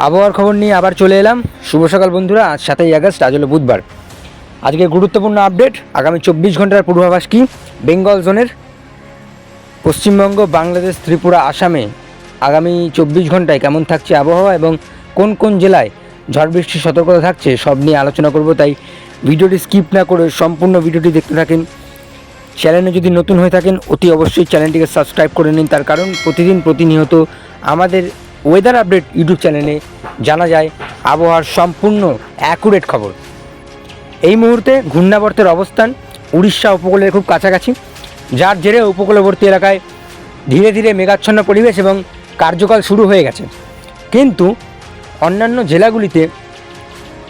আবহাওয়ার খবর নিয়ে আবার চলে এলাম। শুভ সকাল বন্ধুরা। আজ 7ই আগস্ট, আজ হলো বুধবার। আজকে গুরুত্বপূর্ণ আপডেট। আগামী 24 ঘন্টার পূর্বাভাস কি? বেঙ্গল জোনের পশ্চিমবঙ্গ, বাংলাদেশ, ত্রিপুরা, আসামে আগামী 24 ঘন্টায় কেমন থাকছে আবহাওয়া এবং কোন কোন জেলায় ঝড় বৃষ্টির সতর্কতা থাকছে সব নিয়ে আলোচনা করব। তাই ভিডিওটি স্কিপ না করে সম্পূর্ণ ভিডিওটি দেখতে থাকেন। চ্যানেলে যদি নতুন হয়ে থাকেন অতি অবশ্যই চ্যানেলটিকে সাবস্ক্রাইব করে নিন। তার কারণ প্রতিনিয়ত আমাদের ওয়েদার আপডেট ইউটিউব চ্যানেলে জানা যায় আবহাওয়ার সম্পূর্ণ অ্যাকুরেট খবর। এই মুহূর্তে ঘূর্ণাবর্তের অবস্থান উড়িষ্যা উপকূলের খুব কাছাকাছি, যার জেরে উপকূলবর্তী এলাকায় ধীরে ধীরে মেঘাচ্ছন্ন পরিবেশ এবং কার্যকাল শুরু হয়ে গেছে। কিন্তু অন্যান্য জেলাগুলিতে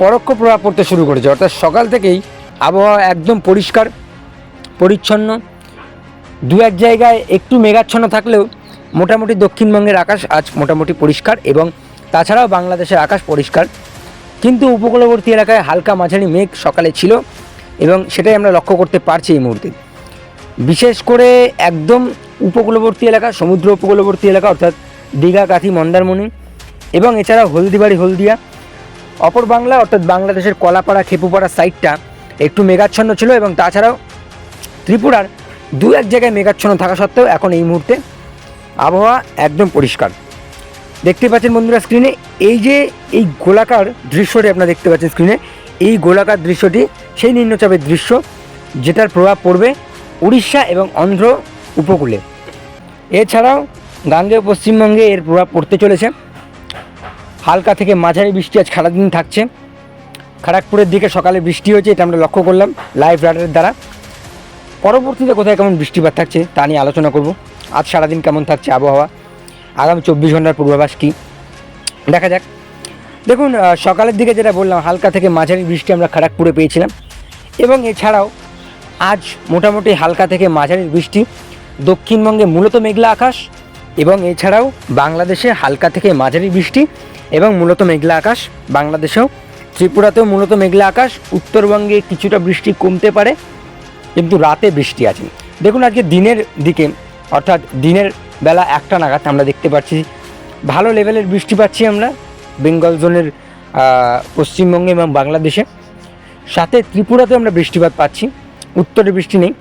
পরোক্ষ প্রভাব পড়তে শুরু করেছে, অর্থাৎ সকাল থেকেই আবহাওয়া একদম পরিষ্কার পরিচ্ছন্ন। দু এক জায়গায় একটু মেঘাচ্ছন্ন থাকলেও মোটামুটি দক্ষিণবঙ্গের আকাশ আজ মোটামুটি পরিষ্কার এবং তাছাড়াও বাংলাদেশের আকাশ পরিষ্কার। কিন্তু উপকূলবর্তী এলাকায় হালকা মাঝারি মেঘ সকালে ছিল এবং সেটাই আমরা লক্ষ্য করতে পারছি এই মুহূর্তে। বিশেষ করে একদম উপকূলবর্তী এলাকা, সমুদ্র উপকূলবর্তী এলাকা অর্থাৎ দীঘা, কাথি, মন্দারমণি এবং এছাড়াও হলদিবাড়ি, হলদিয়া, অপর বাংলা অর্থাৎ বাংলাদেশের কলাপাড়া, খেপুপাড়া সাইডটা একটু মেঘাচ্ছন্ন ছিল এবং তাছাড়াও ত্রিপুরার দু এক জায়গায় মেঘাচ্ছন্ন থাকা সত্ত্বেও এখন এই মুহূর্তে আবহাওয়া একদম পরিষ্কার। দেখতে পাচ্ছেন বন্ধুরা স্ক্রিনে এই গোলাকার দৃশ্যটি আপনারা দেখতে পাচ্ছেন স্ক্রিনে। এই গোলাকার দৃশ্যটি সেই নিম্নচাপের দৃশ্য যেটার প্রভাব পড়বে উড়িষ্যা এবং অন্ধ্র উপকূলে। এছাড়াও গাঙ্গেয় পশ্চিমবঙ্গে এর প্রভাব পড়তে চলেছে। হালকা থেকে মাঝারি বৃষ্টি আজ সারাদিন থাকছে। খড়গপুরের দিকে সকালে বৃষ্টি হয়েছে, এটা আমরা লক্ষ্য করলাম লাইভ রাডারের দ্বারা। পরবর্তীতে কোথায় কেমন বৃষ্টিপাত থাকছে তা নিয়ে আলোচনা করব। আজ সারাদিন কেমন থাকছে আবহাওয়া, আগামী 24 ঘন্টার পূর্বাভাস কী দেখা যাক। দেখুন, সকালের দিকে যেটা বললাম হালকা থেকে মাঝারি বৃষ্টি আমরা খড়গপুরে পেয়েছিলাম এবং এছাড়াও আজ মোটামুটি হালকা থেকে মাঝারি বৃষ্টি দক্ষিণবঙ্গে মূলত মেঘলা আকাশ এবং এছাড়াও বাংলাদেশে হালকা থেকে মাঝারি বৃষ্টি এবং মূলত মেঘলা আকাশ। বাংলাদেশেও ত্রিপুরাতেও মূলত মেঘলা আকাশ। উত্তরবঙ্গে কিছুটা বৃষ্টি কমতে পারে কিন্তু রাতে বৃষ্টি আছে। দেখুন, আজকে দিনের দিকে অর্থাৎ দিনের বেলা 1টা নাগাদ আমরা দেখতে পাচ্ছি ভালো লেভেলের বৃষ্টি পাচ্ছি আমরা বেঙ্গল জোনের পশ্চিমবঙ্গে এবং বাংলাদেশে। সাথে ত্রিপুরাতেও আমরা বৃষ্টিপাত পাচ্ছি, উত্তরে বৃষ্টি নেই।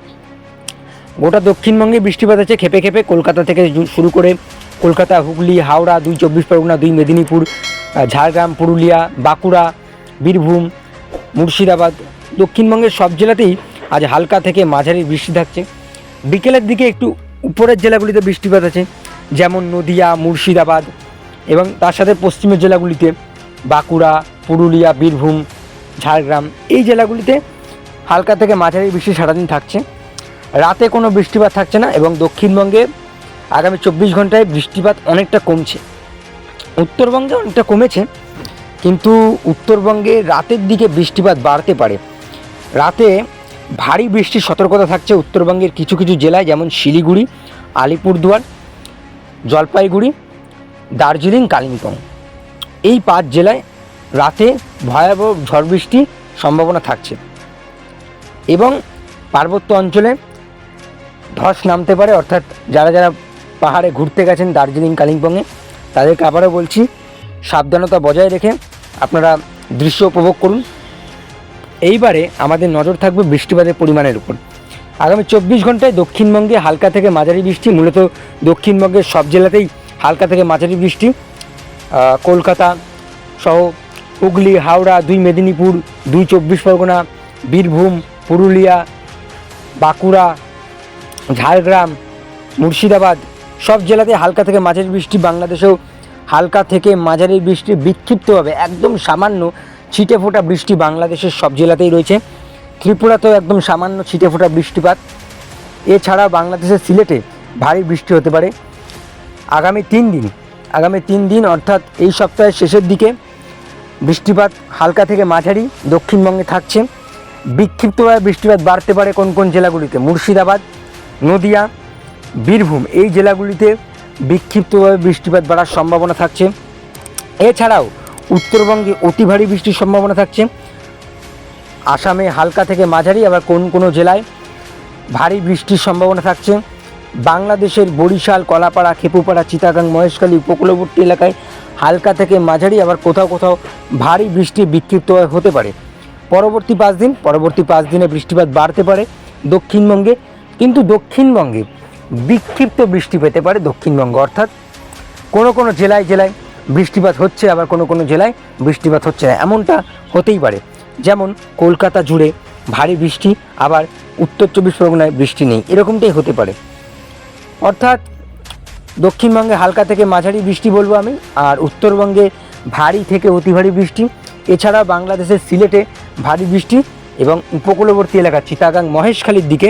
গোটা দক্ষিণবঙ্গে বৃষ্টিপাত আছে খেপে খেপে। কলকাতা থেকে শুরু করে কলকাতা, হুগলি, হাওড়া, 2 চব্বিশ পরগনা, 2 মেদিনীপুর, ঝাড়গ্রাম, পুরুলিয়া, বাঁকুড়া, বীরভূম, মুর্শিদাবাদ, দক্ষিণবঙ্গের সব জেলাতেই আজ হালকা থেকে মাঝারি বৃষ্টি থাকছে। বিকেলের দিকে একটু উপরের জেলাগুলিতে বৃষ্টিপাত আছে, যেমন নদিয়া, মুর্শিদাবাদ এবং তার সাথে পশ্চিমের জেলাগুলিতে বাঁকুড়া, পুরুলিয়া, বীরভূম, ঝাড়গ্রাম, এই জেলাগুলিতে হালকা থেকে মাঝারি বৃষ্টি সারাদিন থাকছে। রাতে কোনো বৃষ্টিপাত থাকছে না এবং দক্ষিণবঙ্গে আগামী 24 ঘন্টায় বৃষ্টিপাত অনেকটা কমছে। উত্তরবঙ্গে অনেকটা কমেছে কিন্তু উত্তরবঙ্গে রাতের দিকে বৃষ্টিপাত বাড়তে পারে। রাতে ভারী বৃষ্টির সতর্কতা থাকছে উত্তরবঙ্গের কিছু কিছু জেলায়, যেমন শিলিগুড়ি, আলিপুরদুয়ার, জলপাইগুড়ি, দার্জিলিং, কালিম্পং। এই 5 জেলায় রাতে ভয়াবহ ঝড় বৃষ্টির সম্ভাবনা থাকছে এবং পার্বত্য অঞ্চলে ধস নামতে পারে। অর্থাৎ যারা যারা পাহাড়ে ঘুরতে গেছেন দার্জিলিং, কালিম্পংয়ে, তাদেরকে আবারও বলছি সাবধানতা বজায় রেখে আপনারা দৃশ্য উপভোগ করুন। এইবারে আমাদের নজর থাকবে বৃষ্টিপাতের পরিমাণের উপর। আগামী 24 ঘন্টায় দক্ষিণবঙ্গে হালকা থেকে মাঝারি বৃষ্টি, মূলত দক্ষিণবঙ্গের সব জেলাতেই হালকা থেকে মাঝারি বৃষ্টি। কলকাতা সহ হুগলি, হাওড়া, 2 মেদিনীপুর, 2 চব্বিশ পরগনা, বীরভূম, পুরুলিয়া, বাঁকুড়া, ঝাড়গ্রাম, মুর্শিদাবাদ সব জেলাতে হালকা থেকে মাঝারি বৃষ্টি। বাংলাদেশেও হালকা থেকে মাঝারি বৃষ্টি বিক্ষিপ্তভাবে একদম সামান্য ছিটে ফোটা বৃষ্টি বাংলাদেশের সব জেলাতেই রয়েছে। ত্রিপুরাতেও একদম সামান্য ছিটে ফোটা বৃষ্টিপাত। এছাড়া বাংলাদেশের সিলেটে ভারী বৃষ্টি হতে পারে আগামী 3 দিন অর্থাৎ এই সপ্তাহের শেষের দিকে বৃষ্টিপাত হালকা থেকে মাঝারি দক্ষিণবঙ্গে থাকছে। বিক্ষিপ্তভাবে বৃষ্টিপাত বাড়তে পারে কোন কোন জেলাগুলিতে? মুর্শিদাবাদ, নদিয়া, বীরভূম, এই জেলাগুলিতে বিক্ষিপ্তভাবে বৃষ্টিপাত বাড়ার সম্ভাবনা থাকছে। এছাড়াও উত্তরবঙ্গে অতি ভারী বৃষ্টির সম্ভাবনা থাকছে। আসামে হালকা থেকে মাঝারি, আবার কোন কোনো জেলায় ভারী বৃষ্টির সম্ভাবনা থাকছে। বাংলাদেশের বরিশাল, কলাপাড়া, খেপুপাড়া, চিটাগাং, মহেশখালী উপকূলবর্তী এলাকায় হালকা থেকে মাঝারি, আবার কোথাও কোথাও ভারী বৃষ্টি বিক্ষিপ্ত হতে পারে। পরবর্তী 5 দিনে বৃষ্টিপাত বাড়তে পারে দক্ষিণবঙ্গে, কিন্তু দক্ষিণবঙ্গে বিক্ষিপ্ত বৃষ্টি পেতে পারে দক্ষিণবঙ্গ, অর্থাৎ কোনো কোনো জেলায় জেলায় বৃষ্টিপাত হচ্ছে, আবার কোনো কোনো জেলায় বৃষ্টিপাত হচ্ছে না, এমনটা হতেই পারে। যেমন কলকাতা জুড়ে ভারী বৃষ্টি, আবার উত্তর 24 পরগনায় বৃষ্টি নেই, এরকমটাই হতে পারে। অর্থাৎ দক্ষিণবঙ্গে হালকা থেকে মাঝারি বৃষ্টি বলবো আমি, আর উত্তরবঙ্গে ভারী থেকে অতি ভারী বৃষ্টি। এছাড়া বাংলাদেশের সিলেটে ভারী বৃষ্টি এবং উপকূলবর্তী এলাকা চিটাগাং, মহেশখালীর দিকে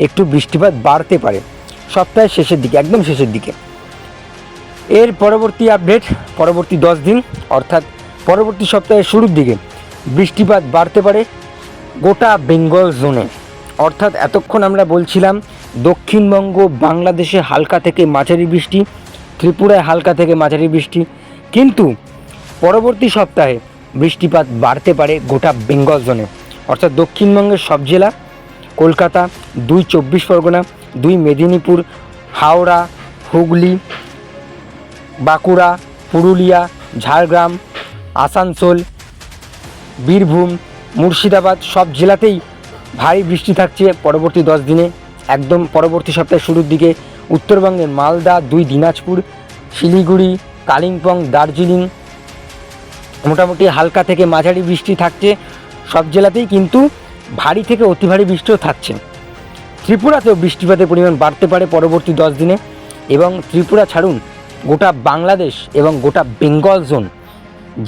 একটু বৃষ্টিপাত বাড়তে পারে সপ্তাহের শেষের দিকে, একদম শেষের দিকে। এর পরবর্তী আপডেট, পরবর্তী 10 দিন অর্থাৎ পরবর্তী সপ্তাহের শুরুর দিকে বৃষ্টিপাত বাড়তে পারে গোটা বেঙ্গল জোনে। অর্থাৎ এতক্ষণ আমরা বলছিলাম দক্ষিণবঙ্গ, বাংলাদেশে হালকা থেকে মাঝারি বৃষ্টি, ত্রিপুরায় হালকা থেকে মাঝারি বৃষ্টি, কিন্তু পরবর্তী সপ্তাহে বৃষ্টিপাত বাড়তে পারে গোটা বেঙ্গল জোনে। অর্থাৎ দক্ষিণবঙ্গের সব জেলা, কলকাতা, 2 24 পরগনা, 2 মেদিনীপুর, হাওড়া, হুগলি, বাঁকুড়া, পুরুলিয়া, ঝাড়গ্রাম, আসানসোল, বীরভূম, মুর্শিদাবাদ, সব জেলাতেই ভারী বৃষ্টি থাকছে পরবর্তী 10 দিনে। একদম পরবর্তী সপ্তাহের শুরুর দিকে উত্তরবঙ্গের মালদা, 2 দিনাজপুর, শিলিগুড়ি, কালিম্পং, দার্জিলিং মোটামুটি হালকা থেকে মাঝারি বৃষ্টি থাকছে সব জেলাতেই, কিন্তু ভারী থেকে অতি ভারী বৃষ্টিও থাকছে। ত্রিপুরাতেও বৃষ্টিপাতের পরিমাণ বাড়তে পারে পরবর্তী 10 দিনে, এবং ত্রিপুরা ছাড়ুন গোটা বাংলাদেশ এবং গোটা বেঙ্গল জোন,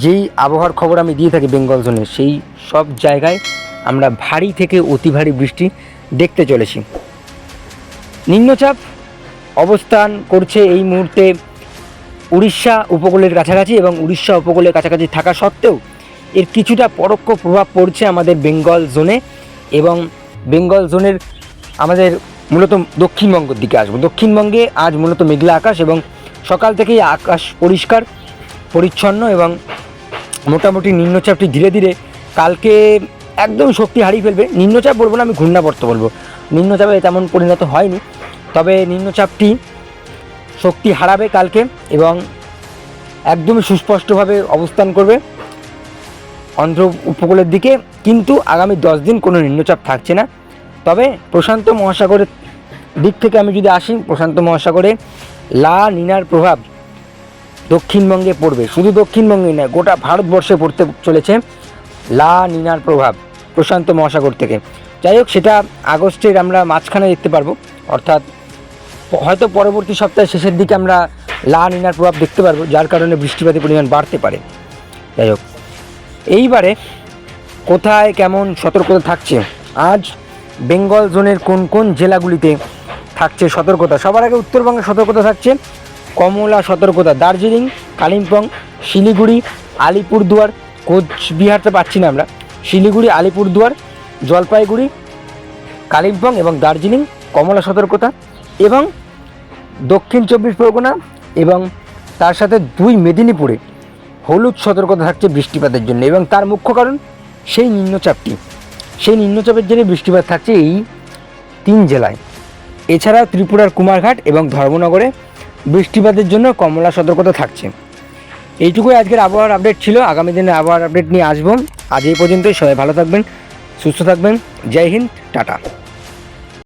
যেই আবহাওয়ার খবর আমি দিয়ে থাকি বেঙ্গল জোনে, সেই সব জায়গায় আমরা ভারী থেকে অতি ভারী বৃষ্টি দেখতে চলেছি। নিম্নচাপ অবস্থান করছে এই মুহূর্তে উড়িষ্যা উপকূলের কাছাকাছি, এবং উড়িষ্যা উপকূলের কাছাকাছি থাকা সত্ত্বেও এর কিছুটা পরোক্ষ প্রভাব পড়ছে আমাদের বেঙ্গল জোনে, এবং বেঙ্গল জোনের আমাদের মূলত দক্ষিণবঙ্গের দিকে আসবো। দক্ষিণবঙ্গে আজ মূলত মেঘলা আকাশ, এবং সকাল থেকেই আকাশ পরিষ্কার পরিচ্ছন্ন, এবং মোটামুটি নিম্নচাপটি ধীরে ধীরে কালকে একদম শক্তি হারিয়ে ফেলবে। নিম্নচাপ বলবো না, আমি ঘূর্ণাবর্ত বলবো। নিম্নচাপে তেমন পরিণত হয়নি, তবে নিম্নচাপটি শক্তি হারাবে কালকে এবং একদমই সুস্পষ্টভাবে অবস্থান করবে অন্ধ্র উপকূলের দিকে। কিন্তু আগামী 10 দিন কোনো নিম্নচাপ থাকছে না। তবে প্রশান্ত মহাসাগরের দিক থেকে আমি যদি আসি, প্রশান্ত মহাসাগরে লা নিনার প্রভাব দক্ষিণবঙ্গে পড়বে। শুধু দক্ষিণবঙ্গে নয়, গোটা ভারতবর্ষে পড়তে চলেছে লা নিনার প্রভাব প্রশান্ত মহাসাগর থেকে। যাই হোক, সেটা আগস্টের আমরা মাঝখানে দেখতে পারবো, অর্থাৎ হয়তো পরবর্তী সপ্তাহের শেষের দিকে আমরা লা নিনার প্রভাব দেখতে পারবো, যার কারণে বৃষ্টিপাতের পরিমাণ বাড়তে পারে। যাই হোক, এইবারে কোথায় কেমন সতর্কতা থাকছে, আজ বেঙ্গল জোনের কোন কোন জেলাগুলিতে থাকছে সতর্কতা। সবার আগে উত্তরবঙ্গে সতর্কতা থাকছে কমলা সতর্কতা, দার্জিলিং, কালিম্পং, শিলিগুড়ি, আলিপুরদুয়ার, কোচবিহারতে পাচ্ছি না আমরা, শিলিগুড়ি, আলিপুরদুয়ার, জলপাইগুড়ি, কালিম্পং এবং দার্জিলিং কমলা সতর্কতা, এবং দক্ষিণ 24 পরগনা এবং তার সাথে 2 মেদিনীপুরে হলুদ সতর্কতা থাকছে বৃষ্টিপাতের জন্য। এবং তার মুখ্য কারণ সেই নিম্নচাপের জন্য বৃষ্টিপাত থাকছে এই 3 জেলায়। এছাড়াও ত্রিপুরার কুমারঘাট এবং ধর্মনগরে বৃষ্টিপাতের জন্য কমলা সতর্কতা থাকছে। এইটুকুই আজকের আবহাওয়ার আপডেট ছিল। আগামী দিনে আবহাওয়ার আপডেট নিয়ে আসবো। আজ এই পর্যন্তই। সবাই ভালো থাকবেন, সুস্থ থাকবেন। জয় হিন্দ, টাটা।